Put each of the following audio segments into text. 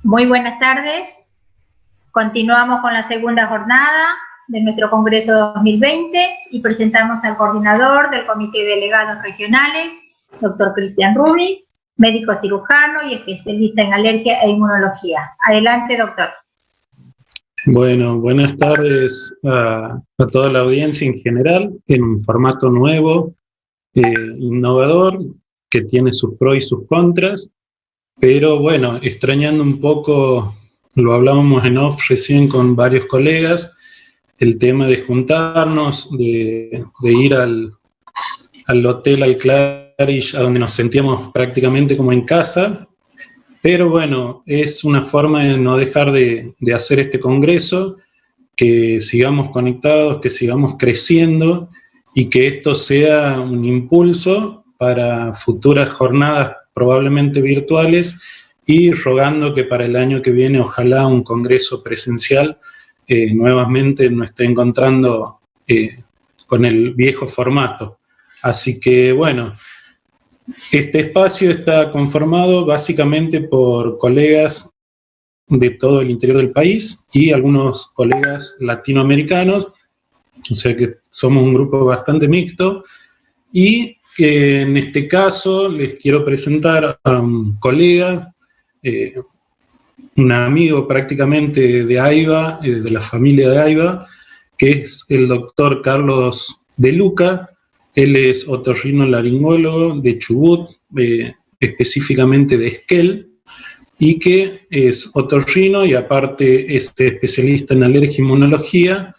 Muy buenas tardes. Continuamos con la segunda jornada de nuestro Congreso 2020 y presentamos al coordinador del Comité de Delegados Regionales, doctor Cristian Rubis, médico cirujano y especialista en alergia e inmunología. Adelante, doctor. Bueno, buenas tardes a toda la audiencia en general, en un formato nuevo, innovador, que tiene sus pros y sus contras, pero bueno, extrañando un poco, lo hablábamos en off recién con varios colegas, el tema de juntarnos, de ir al hotel, al Claridge, a donde nos sentíamos prácticamente como en casa. Pero bueno, es una forma de no dejar de hacer este congreso, que sigamos conectados, que sigamos creciendo y que esto sea un impulso para futuras jornadas probablemente virtuales y rogando que para el año que viene ojalá un congreso presencial nuevamente nos esté encontrando con el viejo formato. Así que bueno, este espacio está conformado básicamente por colegas de todo el interior del país y algunos colegas latinoamericanos, o sea que somos un grupo bastante mixto, y en este caso les quiero presentar a un colega, un amigo prácticamente de AIBA, de la familia de AIBA, que es el doctor Carlos De Luca. Él es otorrinolaringólogo de Chubut, específicamente de Esquel, y que es otorrino y aparte es especialista en alergia e inmunología,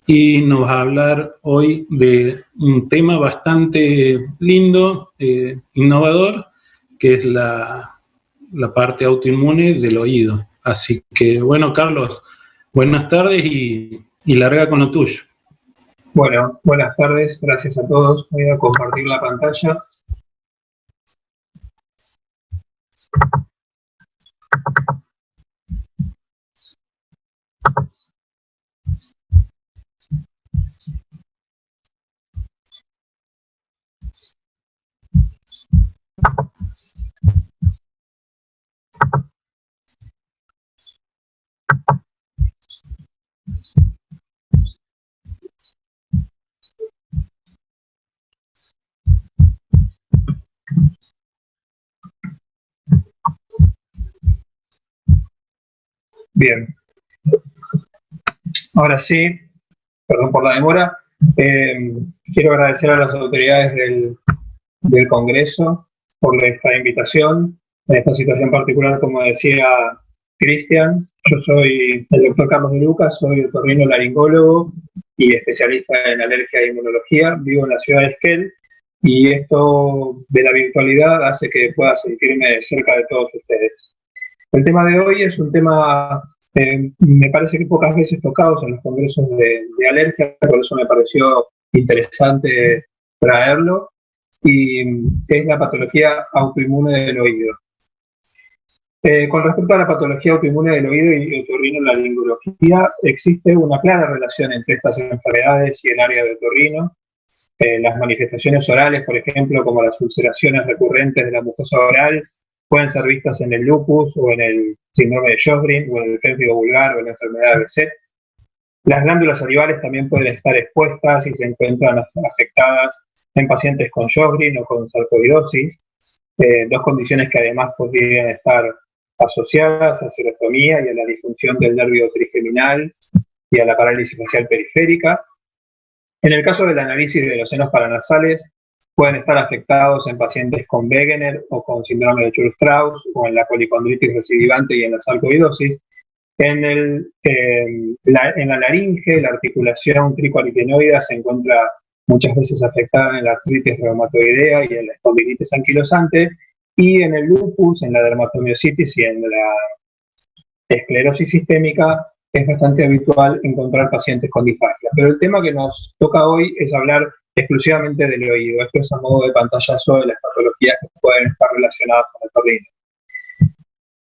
y nos va a hablar hoy de un tema bastante lindo, innovador, que es la parte autoinmune del oído. Así que bueno, Carlos, buenas tardes y larga con lo tuyo. Bueno, buenas tardes, gracias a todos. Voy a compartir la pantalla. Bien, ahora sí, perdón por la demora, quiero agradecer a las autoridades del Congreso por esta invitación, en esta situación particular, como decía Cristian. Yo soy el doctor Carlos De Luca, soy otorrinolaringólogo y especialista en alergia e inmunología, vivo en la ciudad de Esquel, y esto de la virtualidad hace que pueda sentirme cerca de todos ustedes. El tema de hoy es un tema, me parece que pocas veces tocados en los congresos de alergia, por eso me pareció interesante traerlo, y es la patología autoinmune del oído. Con respecto a la patología autoinmune del oído y otorrinolaringología, existe una clara relación entre estas enfermedades y el área de otorrino. Las manifestaciones orales, por ejemplo, como las ulceraciones recurrentes de la mucosa oral, pueden ser vistas en el lupus o en el síndrome de Sjögren o en el pértigo vulgar o en la enfermedad de Behçet. Las glándulas salivales también pueden estar expuestas y se encuentran afectadas en pacientes con Sjögren o con sarcoidosis, dos condiciones que además podrían estar asociadas a serostomía y a la disfunción del nervio trigeminal y a la parálisis facial periférica. En el caso del análisis de los senos paranasales, pueden estar afectados en pacientes con Wegener o con síndrome de Church-Strauss o en la policondritis recidivante y en la sarcoidosis. En la laringe, la articulación cricoaritenoidea se encuentra muchas veces afectada en la artritis reumatoidea y en la espondilitis anquilosante, y en el lupus, en la dermatomiositis y en la esclerosis sistémica es bastante habitual encontrar pacientes con disfagia. Pero el tema que nos toca hoy es hablar exclusivamente del oído. Esto es a modo de pantallazo de las patologías que pueden estar relacionadas con el otorrino.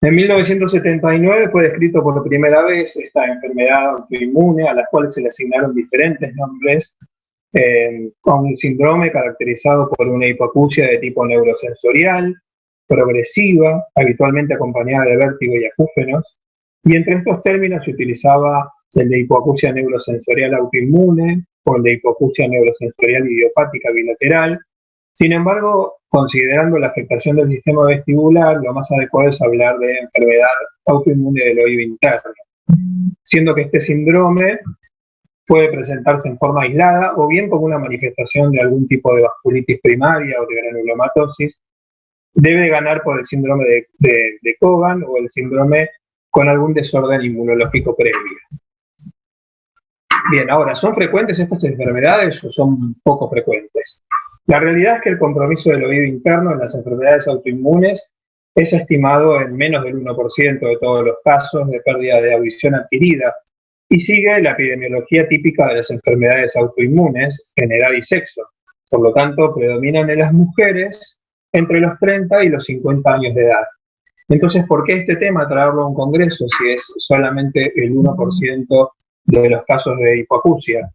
En 1979 fue descrito por primera vez esta enfermedad autoinmune, a la cual se le asignaron diferentes nombres, con un síndrome caracterizado por una hipoacusia de tipo neurosensorial, progresiva, habitualmente acompañada de vértigo y acúfenos, Y entre estos términos se utilizaba el de hipoacusia neurosensorial autoinmune o el de hipoacusia neurosensorial idiopática bilateral. Sin embargo, considerando la afectación del sistema vestibular, lo más adecuado es hablar de enfermedad autoinmune del oído interno, siendo que este síndrome puede presentarse en forma aislada o bien como una manifestación de algún tipo de vasculitis primaria o de granulomatosis. Debe ganar por el síndrome de Cogan o el síndrome con algún desorden inmunológico previo. Bien, ahora, ¿son frecuentes estas enfermedades o son poco frecuentes? La realidad es que el compromiso del oído interno en las enfermedades autoinmunes es estimado en menos del 1% de todos los casos de pérdida de audición adquirida y sigue la epidemiología típica de las enfermedades autoinmunes en edad y sexo. Por lo tanto, predominan en las mujeres entre los 30 y los 50 años de edad. Entonces, ¿por qué este tema traerlo a un congreso si es solamente el 1% de los casos de hipoacusia?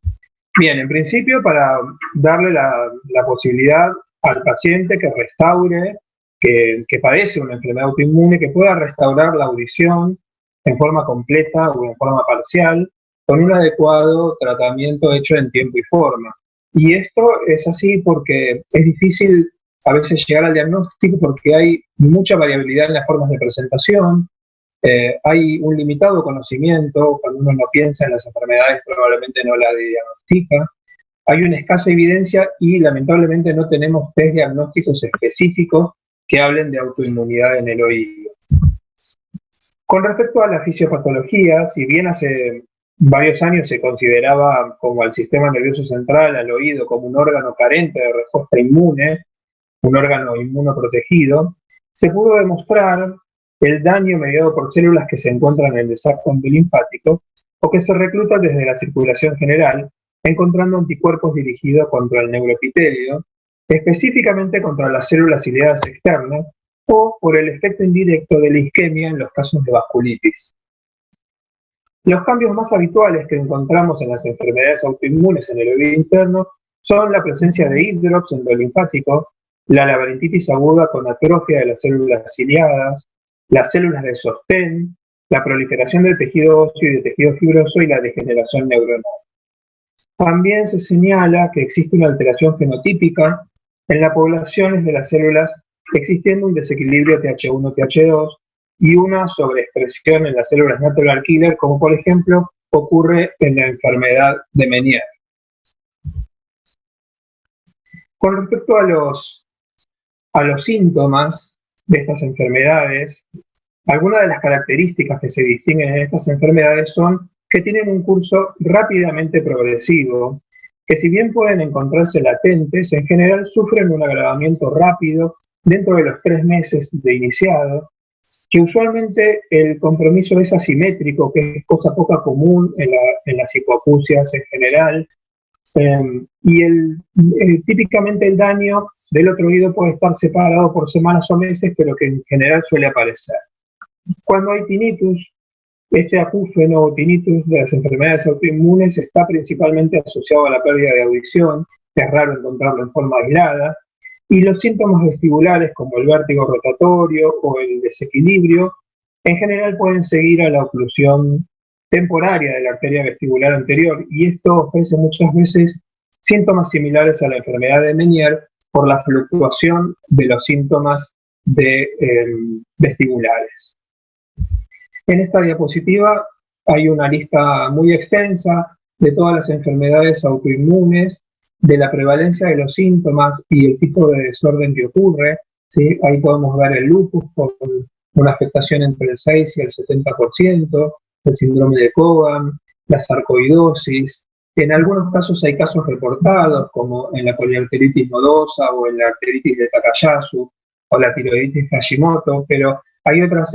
Bien, en principio para darle la posibilidad al paciente que restaure, que padece una enfermedad autoinmune, que pueda restaurar la audición en forma completa o en forma parcial, con un adecuado tratamiento hecho en tiempo y forma. Y esto es así porque es difícil a veces llegar al diagnóstico porque hay mucha variabilidad en las formas de presentación, hay un limitado conocimiento, cuando uno no piensa en las enfermedades probablemente no la diagnostica, hay una escasa evidencia y lamentablemente no tenemos test diagnósticos específicos que hablen de autoinmunidad en el oído. Con respecto a la fisiopatología, si bien hace varios años se consideraba como al sistema nervioso central, al oído, como un órgano carente de respuesta inmune, un órgano inmunoprotegido, se pudo demostrar el daño mediado por células que se encuentran en el desagüe linfático o que se reclutan desde la circulación general, encontrando anticuerpos dirigidos contra el neuroepitelio, específicamente contra las células ciliadas externas o por el efecto indirecto de la isquemia en los casos de vasculitis. Los cambios más habituales que encontramos en las enfermedades autoinmunes en el oído interno son la presencia de hidrops endolinfático, la laberintitis aguda con atrofia de las células ciliadas, las células de sostén, la proliferación del tejido óseo y de tejido fibroso y la degeneración neuronal. También se señala que existe una alteración fenotípica en las poblaciones de las células, existiendo un desequilibrio TH1-TH2 y una sobreexpresión en las células natural killer, como por ejemplo ocurre en la enfermedad de Meniere. Con respecto a los síntomas de estas enfermedades, algunas de las características que se distinguen en estas enfermedades son que tienen un curso rápidamente progresivo, que si bien pueden encontrarse latentes, en general sufren un agravamiento rápido dentro de los 3 meses de iniciado, que usualmente el compromiso es asimétrico, que es cosa poca común en las hipoacusias en general, y típicamente el daño del otro oído puede estar separado por semanas o meses, pero que en general suele aparecer. Cuando hay tinnitus, este acúfeno o tinnitus de las enfermedades autoinmunes está principalmente asociado a la pérdida de audición, que es raro encontrarlo en forma aislada, y los síntomas vestibulares como el vértigo rotatorio o el desequilibrio en general pueden seguir a la oclusión temporaria de la arteria vestibular anterior, y esto ofrece muchas veces síntomas similares a la enfermedad de Meniere por la fluctuación de los síntomas vestibulares. En esta diapositiva hay una lista muy extensa de todas las enfermedades autoinmunes, de la prevalencia de los síntomas y el tipo de desorden que ocurre, ¿sí? Ahí podemos ver el lupus con una afectación entre el 6 y el 70%, el síndrome de Cogan, la sarcoidosis. En algunos casos hay casos reportados, como en la poliarteritis nodosa o en la arteritis de Takayasu o la tiroiditis Hashimoto, pero hay otras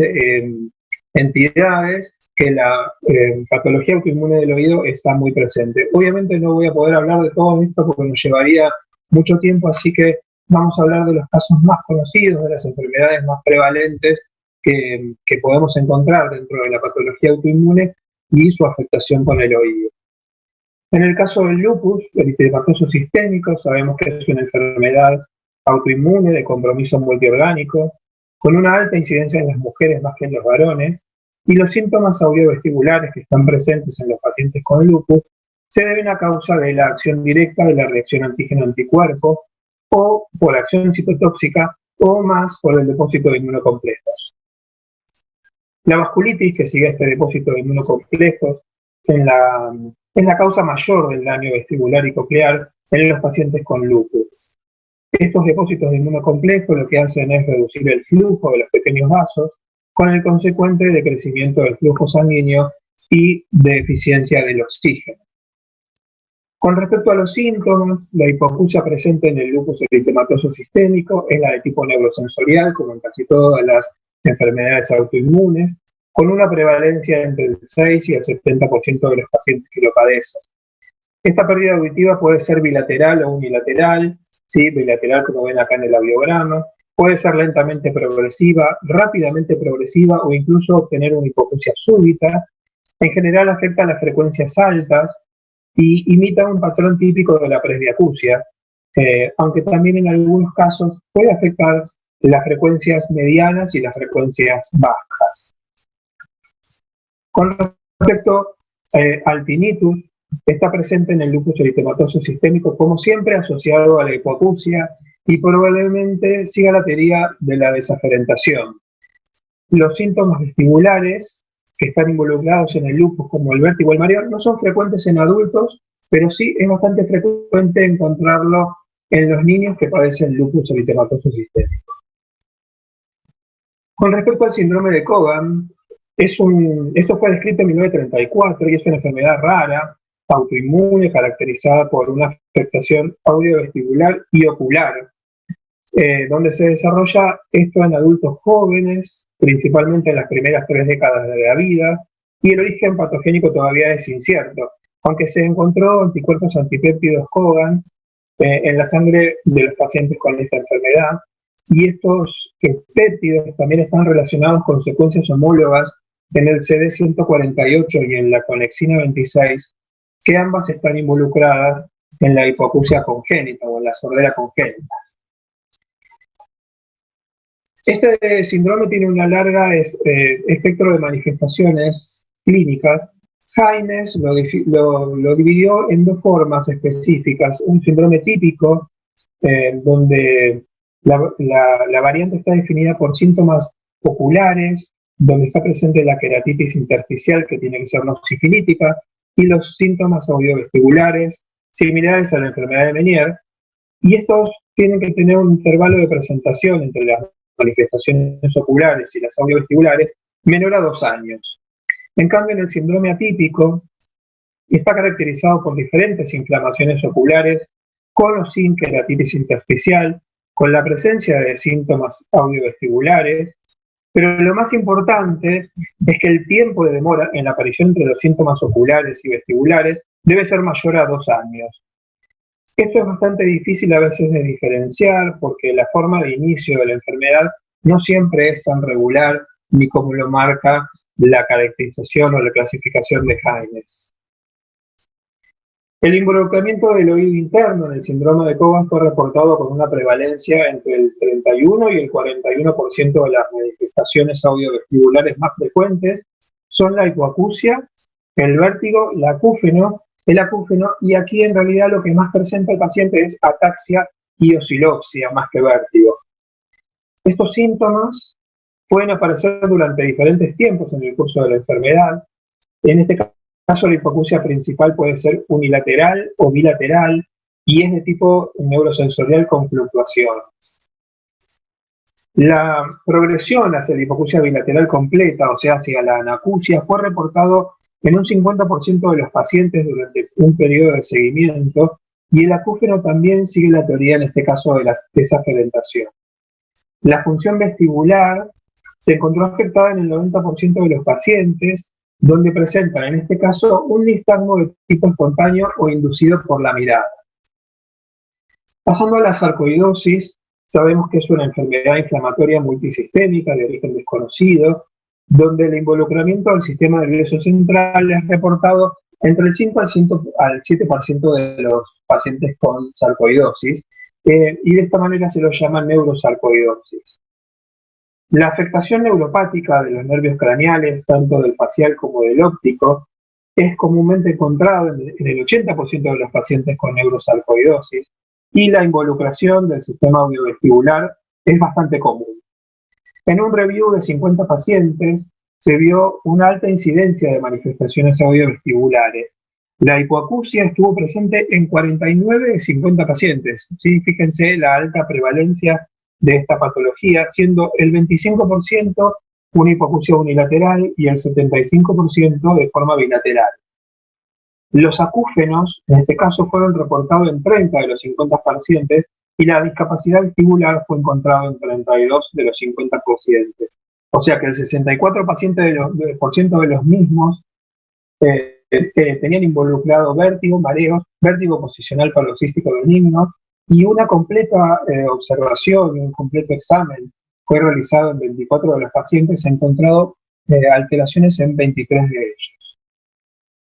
entidades que la patología autoinmune del oído está muy presente. Obviamente no voy a poder hablar de todo esto porque nos llevaría mucho tiempo, así que vamos a hablar de los casos más conocidos, de las enfermedades más prevalentes que podemos encontrar dentro de la patología autoinmune y su afectación con el oído. En el caso del lupus eritematoso sistémico, sabemos que es una enfermedad autoinmune de compromiso multiorgánico, con una alta incidencia en las mujeres más que en los varones, y los síntomas audiovestibulares que están presentes en los pacientes con lupus se deben a causa de la acción directa de la reacción antígeno-anticuerpo o por acción citotóxica o más por el depósito de inmunocomplejos. La vasculitis, que sigue este depósito de inmunocomplejos, es la causa mayor del daño vestibular y coclear en los pacientes con lupus. Estos depósitos de inmunocomplejos lo que hacen es reducir el flujo de los pequeños vasos, con el consecuente decrecimiento del flujo sanguíneo y de eficiencia del oxígeno. Con respecto a los síntomas, la hipoacusia presente en el lupus eritematoso sistémico es la de tipo neurosensorial, como en casi todas las enfermedades autoinmunes, con una prevalencia entre el 6 y el 70% de los pacientes que lo padecen. Esta pérdida auditiva puede ser bilateral o unilateral, ¿sí? Bilateral como ven acá en el audiograma, puede ser lentamente progresiva, rápidamente progresiva o incluso tener una hipoacusia súbita. En general afecta a las frecuencias altas y imita un patrón típico de la presbiacusia, aunque también en algunos casos puede afectar las frecuencias medianas y las frecuencias bajas. Con respecto al tinnitus, está presente en el lupus eritematoso sistémico, como siempre asociado a la hipoacusia y probablemente siga la teoría de la desaferentación. Los síntomas vestibulares que están involucrados en el lupus, como el vértigo o el mareo, no son frecuentes en adultos, pero sí es bastante frecuente encontrarlo en los niños que padecen lupus eritematoso sistémico. Con respecto al síndrome de Cogan, esto fue descrito en 1934 y es una enfermedad rara, autoinmune, caracterizada por una afectación audiovestibular y ocular, donde se desarrolla esto en adultos jóvenes, principalmente en las primeras 3 décadas de la vida, y el origen patogénico todavía es incierto, aunque se encontró anticuerpos antipéptidos Cogan en la sangre de los pacientes con esta enfermedad, y estos péptidos también están relacionados con secuencias homólogas en el CD148 y en la conexina 26, que ambas están involucradas en la hipoacusia congénita o en la sordera congénita. Este síndrome tiene una larga espectro de manifestaciones clínicas. Jaimes lo dividió en 2 formas específicas: un síndrome típico, donde la variante está definida por síntomas oculares, donde está presente la queratitis intersticial, que tiene que ser no sifilítica, y los síntomas audiovestibulares similares a la enfermedad de Meniere, y estos tienen que tener un intervalo de presentación entre las manifestaciones oculares y las audiovestibulares menor a 2 años. En cambio, en el síndrome atípico está caracterizado por diferentes inflamaciones oculares con o sin queratitis intersticial, con la presencia de síntomas audiovestibulares, pero lo más importante es que el tiempo de demora en la aparición entre los síntomas oculares y vestibulares debe ser mayor a 2 años. Esto es bastante difícil a veces de diferenciar porque la forma de inicio de la enfermedad no siempre es tan regular ni como lo marca la caracterización o la clasificación de Jaimes. El involucramiento del oído interno en el síndrome de Cogan fue reportado con una prevalencia entre el 31 y el 41% de las manifestaciones audiovestibulares más frecuentes son la hipoacusia, el vértigo, el acúfeno, y aquí en realidad lo que más presenta el paciente es ataxia y osiloxia más que vértigo. Estos síntomas pueden aparecer durante diferentes tiempos en el curso de la enfermedad. En este caso, la hipoacusia principal puede ser unilateral o bilateral y es de tipo neurosensorial con fluctuaciones. La progresión hacia la hipoacusia bilateral completa, o sea, hacia la anacusia, fue reportado en un 50% de los pacientes durante un periodo de seguimiento, y el acúfeno también sigue la teoría, en este caso, de la desaferentación. La función vestibular se encontró afectada en el 90% de los pacientes, donde presentan, en este caso, un nistagmo de tipo espontáneo o inducido por la mirada. Pasando a la sarcoidosis, sabemos que es una enfermedad inflamatoria multisistémica de origen desconocido, donde el involucramiento del sistema nervioso central es reportado entre el 5 al 7% de los pacientes con sarcoidosis, y de esta manera se lo llama neurosarcoidosis. La afectación neuropática de los nervios craneales, tanto del facial como del óptico, es comúnmente encontrado en el 80% de los pacientes con neurosarcoidosis, y la involucración del sistema audiovestibular es bastante común. En un review de 50 pacientes se vio una alta incidencia de manifestaciones audiovestibulares. La hipoacusia estuvo presente en 49 de 50 pacientes. ¿Sí? Fíjense la alta prevalencia de esta patología, siendo el 25% una hipoacusia unilateral y el 75% de forma bilateral. Los acúfenos, en este caso, fueron reportados en 30 de los 50 pacientes y la discapacidad vestibular fue encontrada en 32 de los 50 pacientes. O sea que el 64% de los mismos tenían involucrado vértigo, mareos, vértigo posicional paroxístico benigno, y una completa observación y un completo examen fue realizado en 24 de los pacientes, se han encontrado alteraciones en 23 de ellos.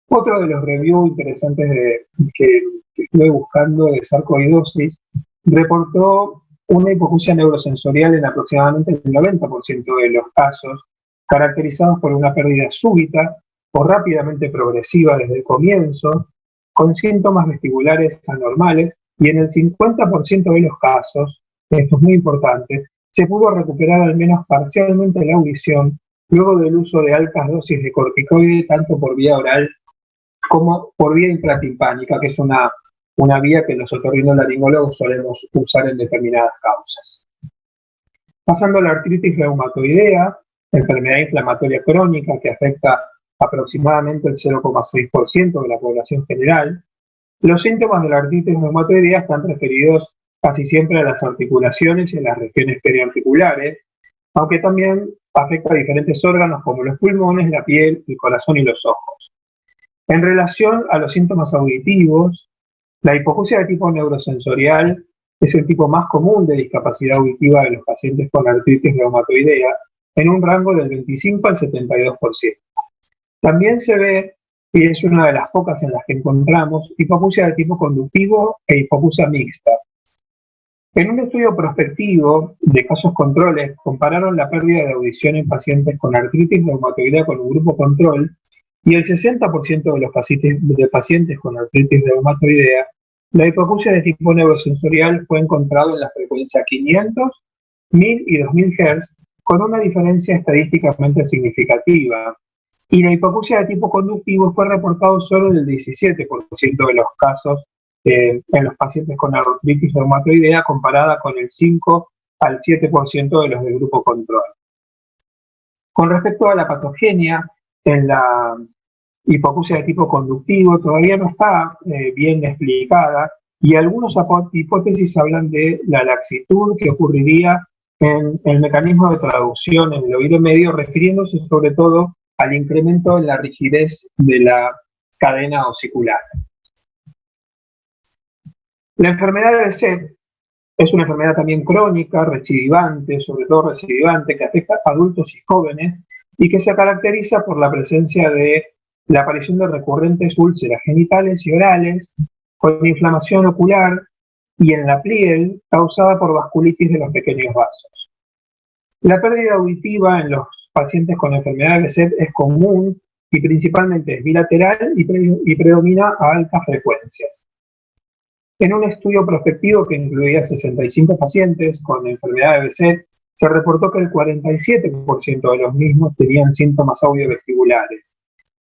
Otro de los reviews interesantes que estuve buscando de sarcoidosis reportó una hipoacusia neurosensorial en aproximadamente el 90% de los casos, caracterizados por una pérdida súbita o rápidamente progresiva desde el comienzo, con síntomas vestibulares anormales, y en el 50% de los casos, esto es muy importante, se pudo recuperar al menos parcialmente la audición luego del uso de altas dosis de corticoide, tanto por vía oral como por vía intratimpánica, que es una vía que los otorrinolaringólogos solemos usar en determinadas causas. Pasando a la artritis reumatoidea, enfermedad inflamatoria crónica que afecta aproximadamente el 0,6% de la población general, los síntomas de la artritis reumatoidea están referidos casi siempre a las articulaciones y a las regiones periarticulares, aunque también afecta a diferentes órganos como los pulmones, la piel, el corazón y los ojos. En relación a los síntomas auditivos, la hipoacusia de tipo neurosensorial es el tipo más común de discapacidad auditiva de los pacientes con artritis reumatoidea, en un rango del 25 al 72%. También se ve, y es una de las pocas en las que encontramos, hipoacusia de tipo conductivo e hipoacusia mixta. En un estudio prospectivo de casos controles, compararon la pérdida de audición en pacientes con artritis reumatoidea con un grupo control, y el 60% de los pacientes con artritis reumatoidea, la hipoacusia de tipo neurosensorial fue encontrado en la frecuencia 500, 1000 y 2000 Hz, con una diferencia estadísticamente significativa. Y la hipoacusia de tipo conductivo fue reportado solo en el 17% de los casos en los pacientes con artritis reumatoidea, comparada con el 5 al 7% de los del grupo control. Con respecto a la patogenia, en la hipoacusia de tipo conductivo todavía no está bien explicada, y algunas hipótesis hablan de la laxitud que ocurriría en el mecanismo de traducción en el oído medio, refiriéndose sobre todo al incremento en la rigidez de la cadena osicular. La enfermedad de Behçet es una enfermedad también crónica, recidivante, sobre todo recidivante, que afecta a adultos y jóvenes, y que se caracteriza por la presencia de la aparición de recurrentes úlceras genitales y orales, con inflamación ocular y en la piel causada por vasculitis de los pequeños vasos. La pérdida auditiva en los pacientes con enfermedad de Behçet es común y principalmente es bilateral y predomina a altas frecuencias. En un estudio prospectivo que incluía 65 pacientes con enfermedad de Behçet, se reportó que el 47% de los mismos tenían síntomas audiovestibulares.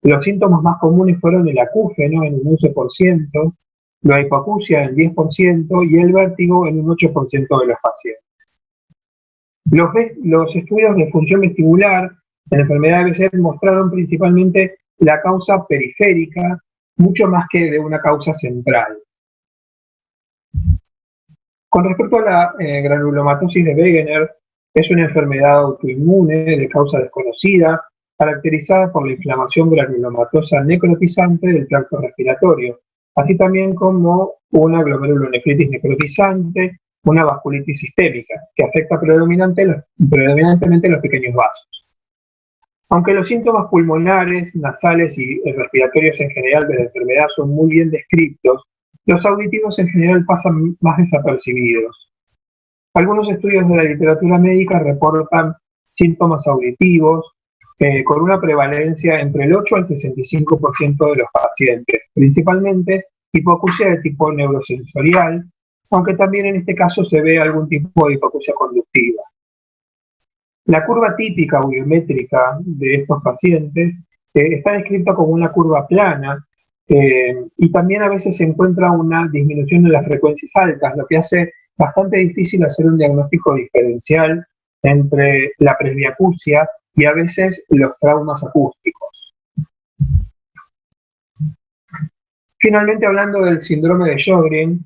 Los síntomas más comunes fueron el acúfeno en un 11%, la hipoacusia en 10% y el vértigo en un 8% de los pacientes. Los estudios de función vestibular en la enfermedad de Behçet mostraron principalmente la causa periférica, mucho más que de una causa central. Con respecto a la granulomatosis de Wegener, es una enfermedad autoinmune de causa desconocida, caracterizada por la inflamación granulomatosa necrotizante del tracto respiratorio, así también como una glomerulonefritis necrotizante, una vasculitis sistémica, que afecta predominantemente los pequeños vasos. Aunque los síntomas pulmonares, nasales y respiratorios en general de la enfermedad son muy bien descritos, los auditivos en general pasan más desapercibidos. Algunos estudios de la literatura médica reportan síntomas auditivos, con una prevalencia entre el 8 al 65% de los pacientes, principalmente hipoacusia de tipo neurosensorial, aunque también en este caso se ve algún tipo de hipoacusia conductiva. La curva típica audiométrica de estos pacientes está descrita como una curva plana, y también a veces se encuentra una disminución de las frecuencias altas, lo que hace bastante difícil hacer un diagnóstico diferencial entre la presbiacusia y a veces los traumas acústicos. Finalmente, hablando del síndrome de Sjögren,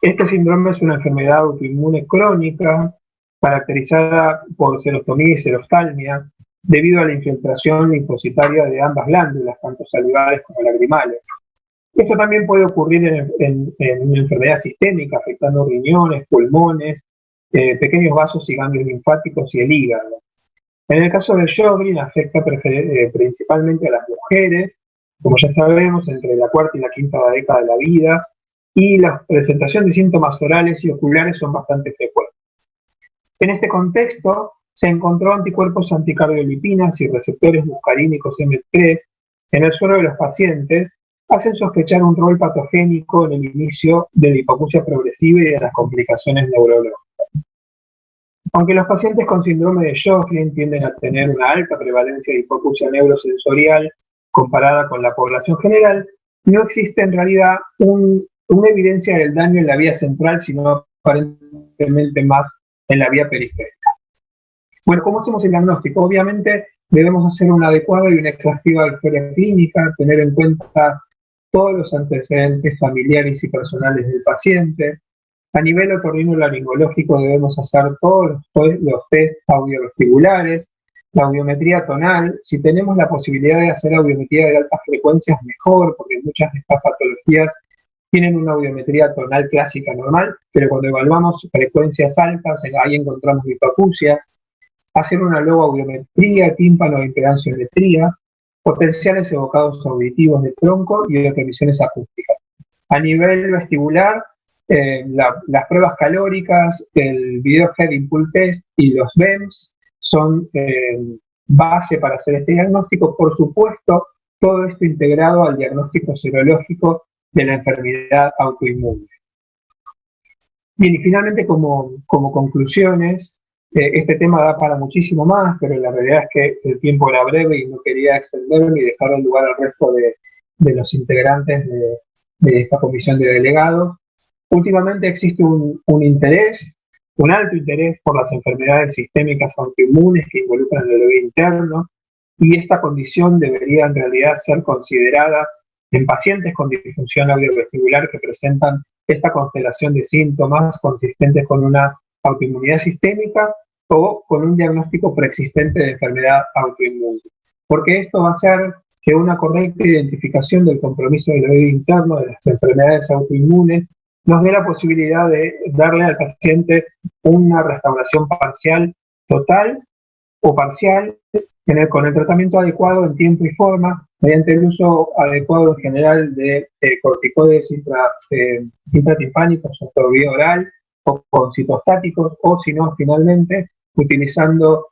este síndrome es una enfermedad autoinmune crónica caracterizada por serostomía y seroftalmia debido a la infiltración linfocitaria de ambas glándulas, tanto salivales como lagrimales. Esto también puede ocurrir en una enfermedad sistémica, afectando riñones, pulmones, pequeños vasos y ganglios linfáticos y el hígado. En el caso de Sjögren afecta principalmente a las mujeres, como ya sabemos, entre la cuarta y la quinta década de la vida, y la presentación de síntomas orales y oculares son bastante frecuentes. En este contexto, se encontró anticuerpos anticardiolipinas y receptores muscarínicos M3 en el suero de los pacientes, hacen sospechar un rol patogénico en el inicio de la hipoacusia progresiva y de las complicaciones neurológicas. Aunque los pacientes con síndrome de Sjögren tienden a tener una alta prevalencia de hipoacusia neurosensorial comparada con la población general, no existe en realidad una evidencia del daño en la vía central, sino aparentemente más en la vía periférica. Bueno, ¿cómo hacemos el diagnóstico? Obviamente debemos hacer una adecuada y una exhaustiva historia clínica, tener en cuenta todos los antecedentes familiares y personales del paciente. A nivel otorrinolaringológico debemos hacer todos los test audiovestibulares, la audiometría tonal. Si tenemos la posibilidad de hacer audiometría de altas frecuencias, mejor, porque muchas de estas patologías tienen una audiometría tonal clásica normal, pero cuando evaluamos frecuencias altas, ahí encontramos hipoacusias. Hacer una logoaudiometría, tímpano e impedanciometría, potenciales evocados auditivos de tronco y de emisiones acústicas. A nivel vestibular, las pruebas calóricas, el Video Head Input Test y los BEMS son base para hacer este diagnóstico. Por supuesto, todo esto integrado al diagnóstico serológico de la enfermedad autoinmune. Bien, y finalmente como conclusiones, este tema da para muchísimo más, pero la realidad es que el tiempo era breve y no quería extenderme y dejar el lugar al resto de los integrantes de esta comisión de delegados. Últimamente existe un alto interés por las enfermedades sistémicas autoinmunes que involucran el oído interno, y esta condición debería en realidad ser considerada en pacientes con disfunción audiovestibular que presentan esta constelación de síntomas consistentes con una autoinmunidad sistémica o con un diagnóstico preexistente de enfermedad autoinmune. Porque esto va a hacer que una correcta identificación del compromiso del oído interno de las enfermedades autoinmunes nos dé la posibilidad de darle al paciente una restauración parcial, total o parcial, con el tratamiento adecuado en tiempo y forma, mediante el uso adecuado en general de corticoides intratimpánicos o por vía oral, o con citostáticos, o si no, finalmente, utilizando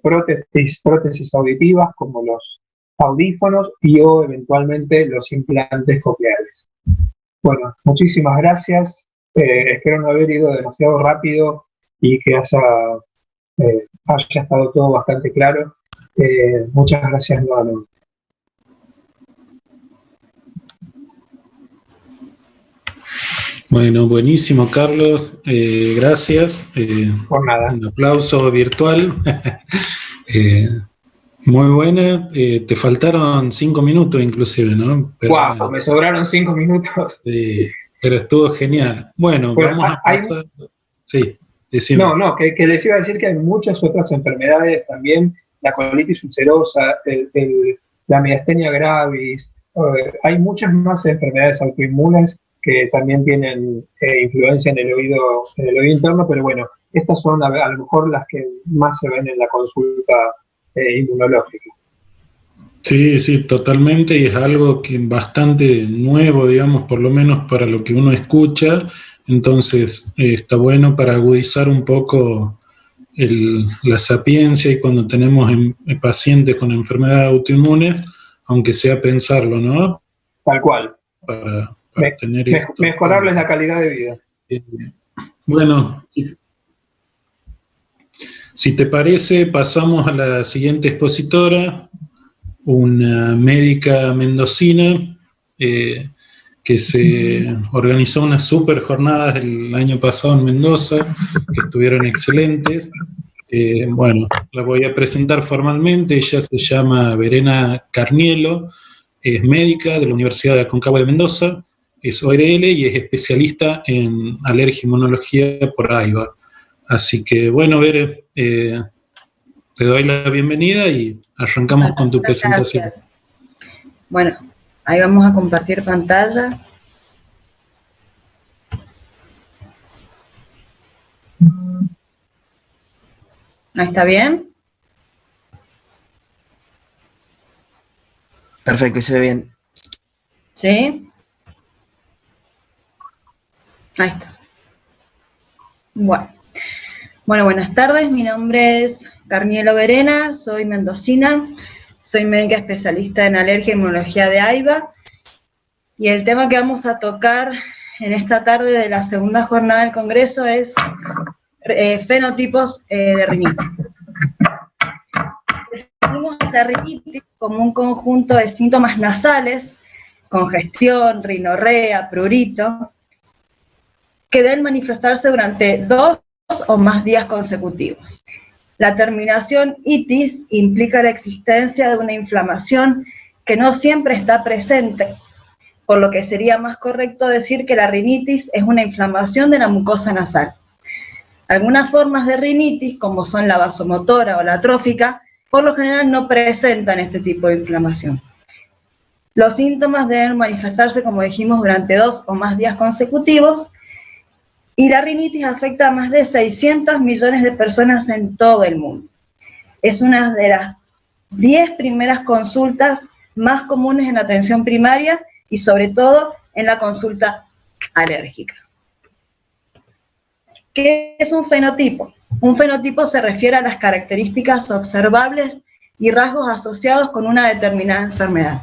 prótesis auditivas como los audífonos y o eventualmente los implantes cocleares. Bueno, muchísimas gracias. Espero no haber ido demasiado rápido y que haya estado todo bastante claro. Muchas gracias nuevamente. Bueno, buenísimo, Carlos. Gracias. Por nada. Un aplauso virtual. Muy buena. Te faltaron 5 minutos inclusive, ¿no? Pero, wow, bueno, me sobraron 5 minutos. Pero estuvo genial. Bueno, vamos a pasar. Sí, decime. No, que les iba a decir que hay muchas otras enfermedades también, la colitis ulcerosa, la miastenia gravis, hay muchas más enfermedades autoinmunes que también tienen influencia en el oído interno, pero bueno, estas son a lo mejor las que más se ven en la consulta inmunológica. Sí, totalmente, y es algo que bastante nuevo, digamos, por lo menos para lo que uno escucha, entonces está bueno para agudizar un poco la sapiencia y cuando tenemos pacientes con enfermedades autoinmunes, aunque sea pensarlo, ¿no? Tal cual. Para tener mejorarles la calidad de vida. Bueno, si te parece, pasamos a la siguiente expositora, una médica mendocina que se organizó unas super jornadas el año pasado en Mendoza, que estuvieron excelentes. Bueno, la voy a presentar formalmente. Ella se llama Verena Carnielo, es médica de la Universidad de Aconcagua de Mendoza, es ORL y es especialista en alergia e inmunología por AIBA. Así que, bueno, Bere, te doy la bienvenida y arrancamos con tu presentación. Gracias. Bueno, ahí vamos a compartir pantalla. ¿Ahí está bien? Perfecto, se ve bien. ¿Sí? Ahí está. Bueno, buenas tardes. Mi nombre es Carnielo Verena, soy mendocina, soy médica especialista en alergia e inmunología de AIBA, y el tema que vamos a tocar en esta tarde de la segunda jornada del Congreso es fenotipos de rinitis. Definimos la rinitis como un conjunto de síntomas nasales, congestión, rinorrea, prurito, que deben manifestarse durante 2 o más días consecutivos. La terminación itis implica la existencia de una inflamación que no siempre está presente, por lo que sería más correcto decir que la rinitis es una inflamación de la mucosa nasal. Algunas formas de rinitis, como son la vasomotora o la atrófica, por lo general no presentan este tipo de inflamación. Los síntomas deben manifestarse, como dijimos, durante 2 o más días consecutivos, y la rinitis afecta a más de 600 millones de personas en todo el mundo. Es una de las 10 primeras consultas más comunes en la atención primaria y sobre todo en la consulta alérgica. ¿Qué es un fenotipo? Un fenotipo se refiere a las características observables y rasgos asociados con una determinada enfermedad.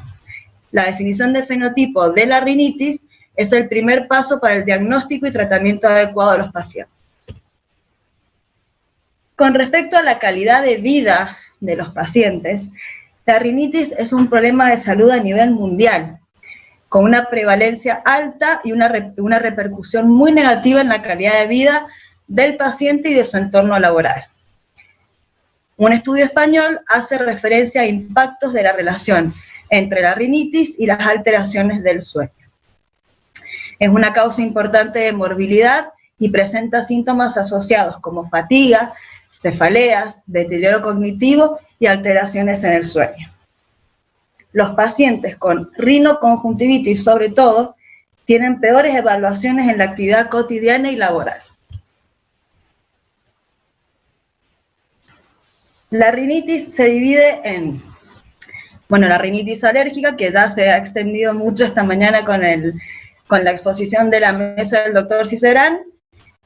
La definición de fenotipo de la rinitis es el primer paso para el diagnóstico y tratamiento adecuado de los pacientes. Con respecto a la calidad de vida de los pacientes, la rinitis es un problema de salud a nivel mundial, con una prevalencia alta y una repercusión muy negativa en la calidad de vida del paciente y de su entorno laboral. Un estudio español hace referencia a impactos de la relación entre la rinitis y las alteraciones del sueño. Es una causa importante de morbilidad y presenta síntomas asociados como fatiga, cefaleas, deterioro cognitivo y alteraciones en el sueño. Los pacientes con rinoconjuntivitis, sobre todo, tienen peores evaluaciones en la actividad cotidiana y laboral. La rinitis se divide en, la rinitis alérgica, que ya se ha extendido mucho esta mañana con la exposición de la mesa del doctor Cicerán,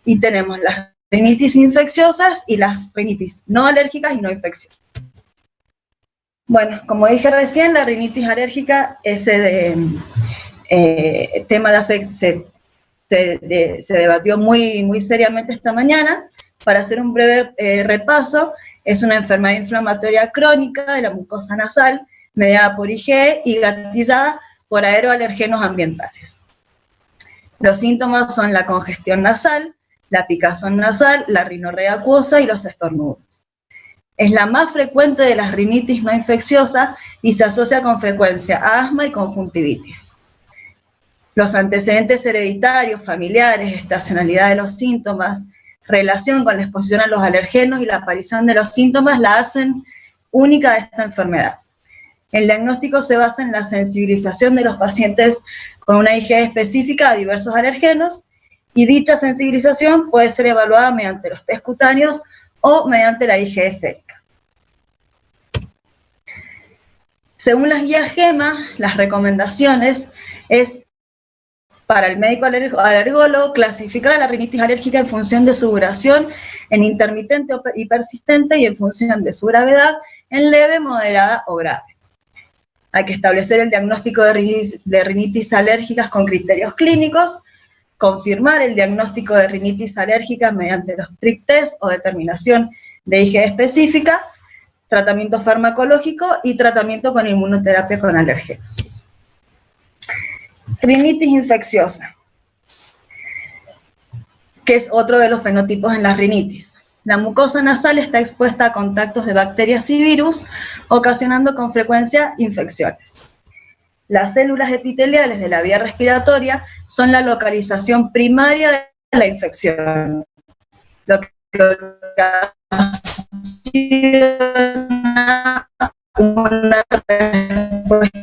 y tenemos las rinitis infecciosas y las rinitis no alérgicas y no infecciosas. Bueno, como dije recién, la rinitis alérgica, ese tema se debatió muy seriamente esta mañana. Para hacer un breve repaso, es una enfermedad inflamatoria crónica de la mucosa nasal, mediada por IgE y gatillada por aeroalergenos ambientales. Los síntomas son la congestión nasal, la picazón nasal, la rinorrea acuosa y los estornudos. Es la más frecuente de las rinitis no infecciosas y se asocia con frecuencia a asma y conjuntivitis. Los antecedentes hereditarios, familiares, estacionalidad de los síntomas, relación con la exposición a los alergenos y la aparición de los síntomas la hacen única de esta enfermedad. El diagnóstico se basa en la sensibilización de los pacientes con una IgE específica a diversos alergenos, y dicha sensibilización puede ser evaluada mediante los test cutáneos o mediante la IgE sérica. Según las guías GEMA, las recomendaciones es para el médico alergólogo clasificar a la rinitis alérgica en función de su duración en intermitente y persistente y en función de su gravedad en leve, moderada o grave. Hay que establecer el diagnóstico de rinitis alérgicas con criterios clínicos, confirmar el diagnóstico de rinitis alérgica mediante los prick test o determinación de IgE específica, tratamiento farmacológico y tratamiento con inmunoterapia con alérgenos. Rinitis infecciosa, que es otro de los fenotipos en la rinitis. La mucosa nasal está expuesta a contactos de bacterias y virus, ocasionando con frecuencia infecciones. Las células epiteliales de la vía respiratoria son la localización primaria de la infección, lo que ocasiona una respuesta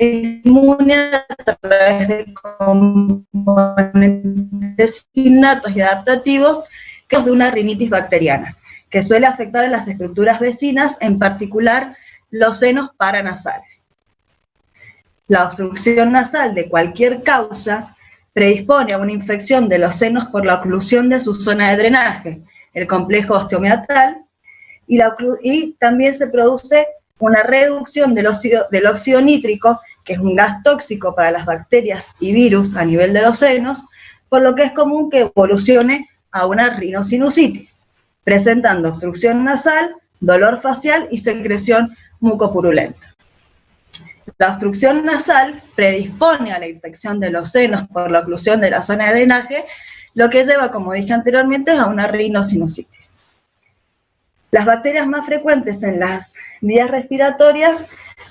inmune a través de componentes innatos y adaptativos que es de una rinitis bacteriana, que suele afectar a las estructuras vecinas, en particular los senos paranasales. La obstrucción nasal de cualquier causa predispone a una infección de los senos por la oclusión de su zona de drenaje, el complejo osteomeatal, y también se produce una reducción del óxido nítrico, que es un gas tóxico para las bacterias y virus a nivel de los senos, por lo que es común que evolucione a una rinosinusitis, presentando obstrucción nasal, dolor facial y secreción mucopurulenta. La obstrucción nasal predispone a la infección de los senos por la oclusión de la zona de drenaje, lo que lleva, como dije anteriormente, a una rinosinusitis. Las bacterias más frecuentes en las vías respiratorias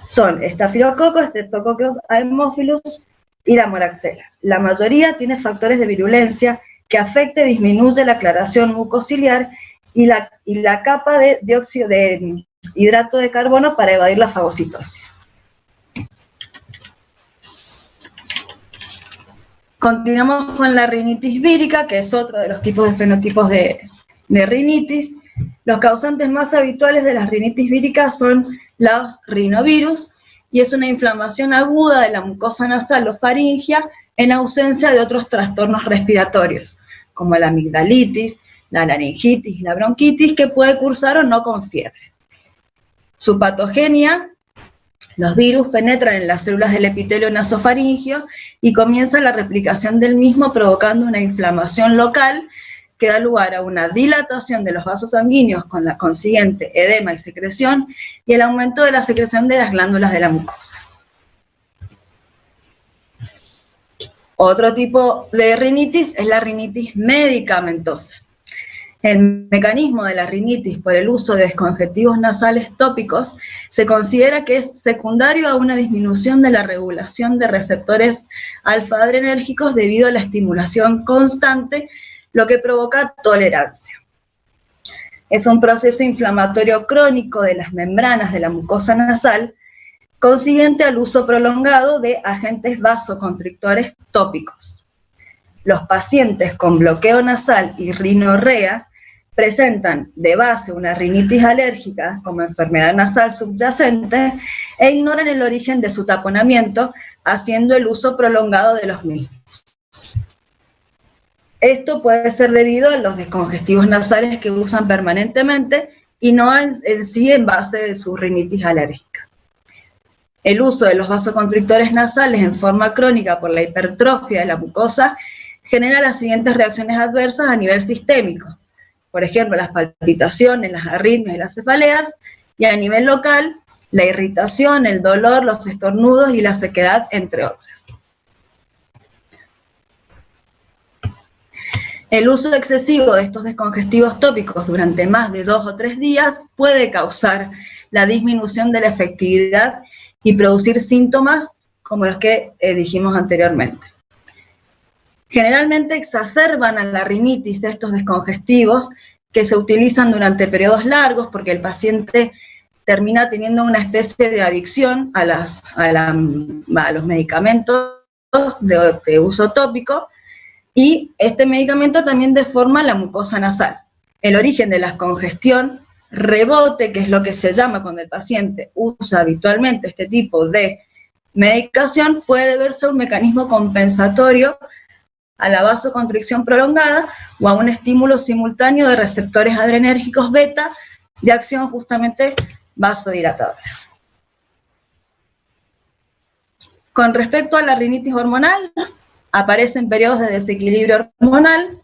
son Staphylococcus, Streptococcus haemophilus y la moraxella. La mayoría tiene factores de virulencia que afecta y disminuye la aclaración mucociliar y la capa de dióxido de hidrato de carbono para evadir la fagocitosis. Continuamos con la rinitis vírica, que es otro de los tipos de fenotipos de rinitis. Los causantes más habituales de las rinitis víricas son los rinovirus, y es una inflamación aguda de la mucosa nasal o faringia en ausencia de otros trastornos respiratorios, como la amigdalitis, la laringitis y la bronquitis, que puede cursar o no con fiebre. Su patogenia: los virus penetran en las células del epitelio nasofaringio y comienza la replicación del mismo, provocando una inflamación local que da lugar a una dilatación de los vasos sanguíneos con la consiguiente edema y secreción, y el aumento de la secreción de las glándulas de la mucosa. Otro tipo de rinitis es la rinitis medicamentosa. El mecanismo de la rinitis por el uso de descongestivos nasales tópicos se considera que es secundario a una disminución de la regulación de receptores alfa-adrenérgicos debido a la estimulación constante, lo que provoca tolerancia. Es un proceso inflamatorio crónico de las membranas de la mucosa nasal, consiguiente al uso prolongado de agentes vasoconstrictores tópicos. Los pacientes con bloqueo nasal y rinorrea presentan de base una rinitis alérgica como enfermedad nasal subyacente e ignoran el origen de su taponamiento, haciendo el uso prolongado de los mismos. Esto puede ser debido a los descongestivos nasales que usan permanentemente y no en sí en base de su rinitis alérgica. El uso de los vasoconstrictores nasales en forma crónica por la hipertrofia de la mucosa genera las siguientes reacciones adversas a nivel sistémico. Por ejemplo, las palpitaciones, las arritmias y las cefaleas, y a nivel local, la irritación, el dolor, los estornudos y la sequedad, entre otras. El uso excesivo de estos descongestivos tópicos durante más de 2 o 3 días puede causar la disminución de la efectividad y producir síntomas como los que dijimos anteriormente. Generalmente exacerban a la rinitis estos descongestivos que se utilizan durante periodos largos porque el paciente termina teniendo una especie de adicción a los medicamentos de uso tópico, y este medicamento también deforma la mucosa nasal. El origen de la congestión rebote, que es lo que se llama cuando el paciente usa habitualmente este tipo de medicación puede deberse a un mecanismo compensatorio a la vasoconstricción prolongada o a un estímulo simultáneo de receptores adrenérgicos beta de acción justamente vasodilatadora. Con respecto a la rinitis hormonal, aparecen periodos de desequilibrio hormonal,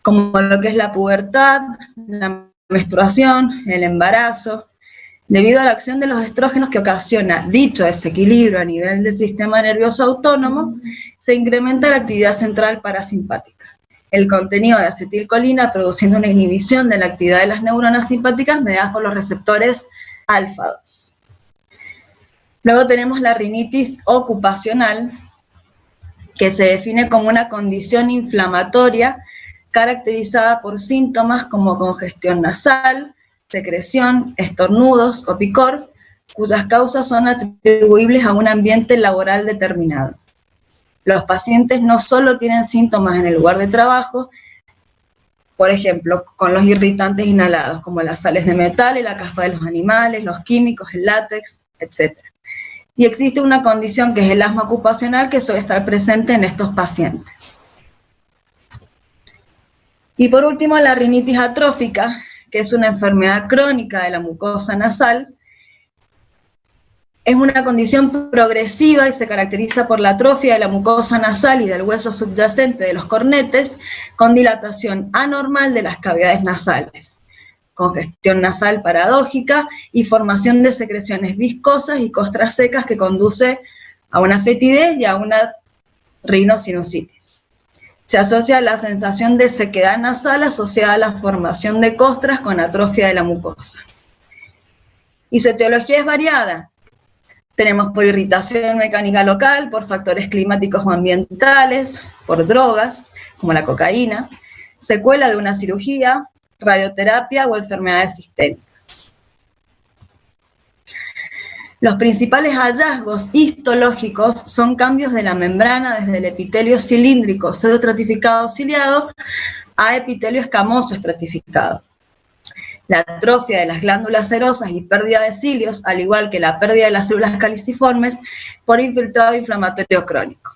como lo que es la pubertad, la menstruación, el embarazo, debido a la acción de los estrógenos que ocasiona dicho desequilibrio a nivel del sistema nervioso autónomo, se incrementa la actividad central parasimpática. El contenido de acetilcolina produciendo una inhibición de la actividad de las neuronas simpáticas mediadas por los receptores alfa-2. Luego tenemos la rinitis ocupacional, que se define como una condición inflamatoria caracterizada por síntomas como congestión nasal, secreción, estornudos o picor, cuyas causas son atribuibles a un ambiente laboral determinado. Los pacientes no solo tienen síntomas en el lugar de trabajo, por ejemplo, con los irritantes inhalados, como las sales de metal y la caspa de los animales, los químicos, el látex, etc. Y existe una condición que es el asma ocupacional que suele estar presente en estos pacientes. Y por último, la rinitis atrófica, que es una enfermedad crónica de la mucosa nasal. Es una condición progresiva y se caracteriza por la atrofia de la mucosa nasal y del hueso subyacente de los cornetes, con dilatación anormal de las cavidades nasales, congestión nasal paradójica y formación de secreciones viscosas y costras secas que conduce a una fetidez y a una rinosinusitis. Se asocia a la sensación de sequedad nasal asociada a la formación de costras con atrofia de la mucosa. Y su etiología es variada. Tenemos por irritación mecánica local, por factores climáticos o ambientales, por drogas, como la cocaína, secuela de una cirugía, radioterapia o enfermedades sistémicas. Los principales hallazgos histológicos son cambios de la membrana desde el epitelio cilíndrico pseudoestratificado ciliado a epitelio escamoso estratificado. La atrofia de las glándulas serosas y pérdida de cilios, al igual que la pérdida de las células caliciformes por infiltrado inflamatorio crónico.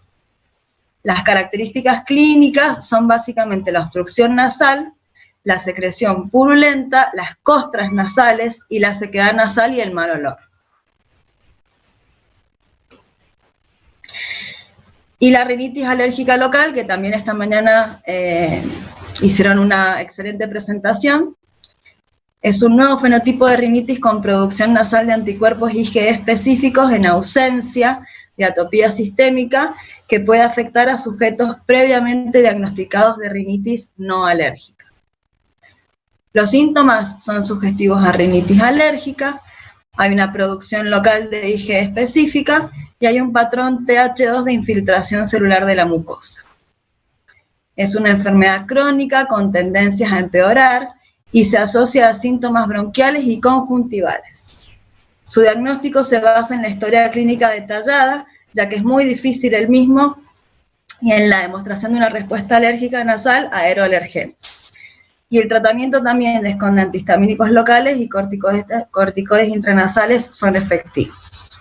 Las características clínicas son básicamente la obstrucción nasal, la secreción purulenta, las costras nasales y la sequedad nasal y el mal olor. Y la rinitis alérgica local, que también esta mañana hicieron una excelente presentación, es un nuevo fenotipo de rinitis con producción nasal de anticuerpos IgE específicos en ausencia de atopía sistémica que puede afectar a sujetos previamente diagnosticados de rinitis no alérgica. Los síntomas son sugestivos a rinitis alérgica, hay una producción local de IgE específica y hay un patrón Th2 de infiltración celular de la mucosa. Es una enfermedad crónica con tendencias a empeorar y se asocia a síntomas bronquiales y conjuntivales. Su diagnóstico se basa en la historia clínica detallada, ya que es muy difícil el mismo, y en la demostración de una respuesta alérgica nasal a aeroalergenos. Y el tratamiento también es con antihistamínicos locales y corticoides intranasales son efectivos.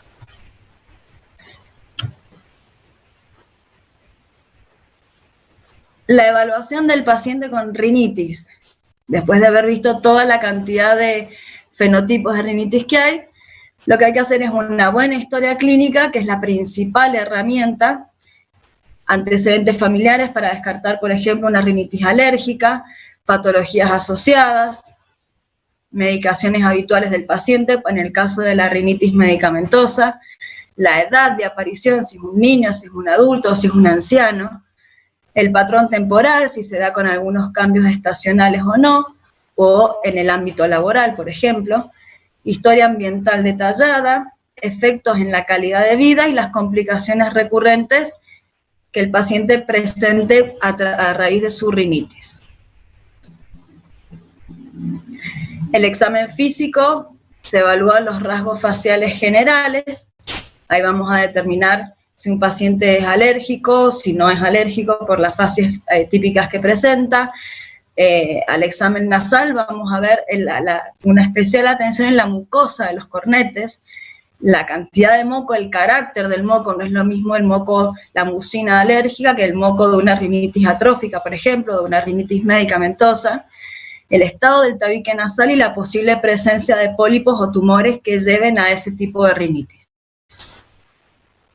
La evaluación del paciente con rinitis, después de haber visto toda la cantidad de fenotipos de rinitis que hay, lo que hay que hacer es una buena historia clínica, que es la principal herramienta, antecedentes familiares para descartar, por ejemplo, una rinitis alérgica, patologías asociadas, medicaciones habituales del paciente, en el caso de la rinitis medicamentosa, la edad de aparición, si es un niño, si es un adulto, si es un anciano, el patrón temporal, si se da con algunos cambios estacionales o no, o en el ámbito laboral, por ejemplo, historia ambiental detallada, efectos en la calidad de vida y las complicaciones recurrentes que el paciente presente a raíz de su rinitis. El examen físico, se evalúan los rasgos faciales generales, ahí vamos a determinar si un paciente es alérgico, si no es alérgico por las fases típicas que presenta. Al examen nasal vamos a ver una especial atención en la mucosa de los cornetes, la cantidad de moco, el carácter del moco, no es lo mismo el moco, la mucina alérgica, que el moco de una rinitis atrófica, por ejemplo, de una rinitis medicamentosa, el estado del tabique nasal y la posible presencia de pólipos o tumores que lleven a ese tipo de rinitis.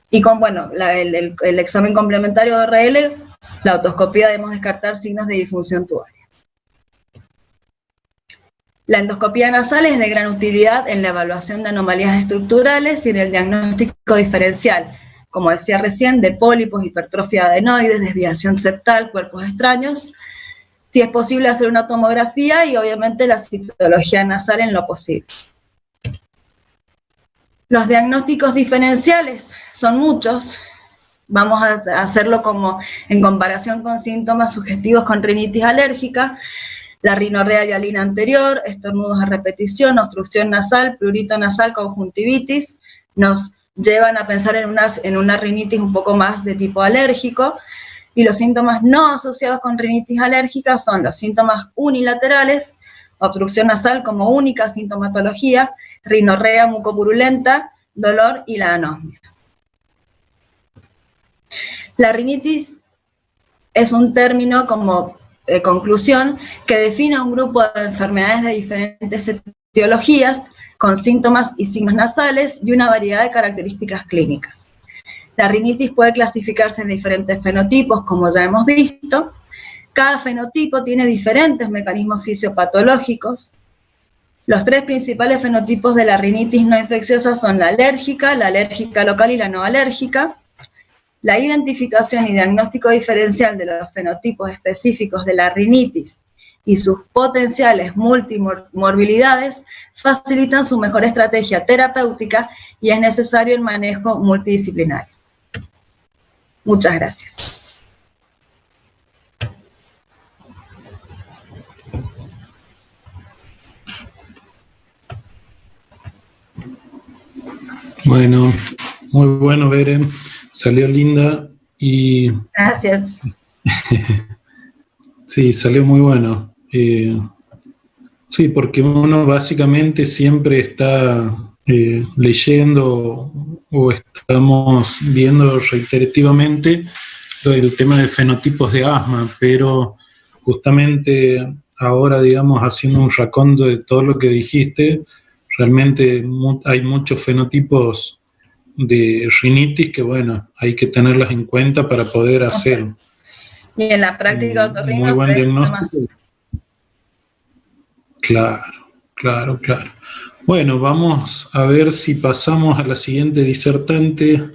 Y con, bueno, el examen complementario de RL, la otoscopía, debemos descartar signos de disfunción tubaria. La endoscopía nasal es de gran utilidad en la evaluación de anomalías estructurales y en el diagnóstico diferencial, como decía recién, de pólipos, hipertrofia de adenoides, desviación septal, cuerpos extraños. Si es posible hacer una tomografía y obviamente la citología nasal en lo posible. Los diagnósticos diferenciales son muchos. Vamos a hacerlo como en comparación con síntomas sugestivos con rinitis alérgica, la rinorrea hialina anterior, estornudos a repetición, obstrucción nasal, prurito nasal, conjuntivitis, nos llevan a pensar en una rinitis un poco más de tipo alérgico, y los síntomas no asociados con rinitis alérgica son los síntomas unilaterales, obstrucción nasal como única sintomatología, rinorrea mucopurulenta, dolor y la anosmia. La rinitis es un término como conclusión que define un grupo de enfermedades de diferentes etiologías con síntomas y signos nasales y una variedad de características clínicas. La rinitis puede clasificarse en diferentes fenotipos, como ya hemos visto. Cada fenotipo tiene diferentes mecanismos fisiopatológicos. Los tres principales fenotipos de la rinitis no infecciosa son la alérgica local y la no alérgica. La identificación y diagnóstico diferencial de los fenotipos específicos de la rinitis y sus potenciales multimorbilidades facilitan su mejor estrategia terapéutica y es necesario el manejo multidisciplinario. Muchas gracias. Bueno, muy bueno, Beren. Salió linda y... Gracias. Sí, salió muy bueno. Sí, porque uno básicamente siempre está leyendo o estamos viendo reiterativamente el tema de fenotipos de asma, pero justamente ahora, digamos, haciendo un raconto de todo lo que dijiste, realmente hay muchos fenotipos de rinitis que, bueno, hay que tenerlas en cuenta para poder hacer y en la práctica otorrino muy buen diagnóstico. Más. Claro. Bueno, vamos a ver si pasamos a la siguiente disertante.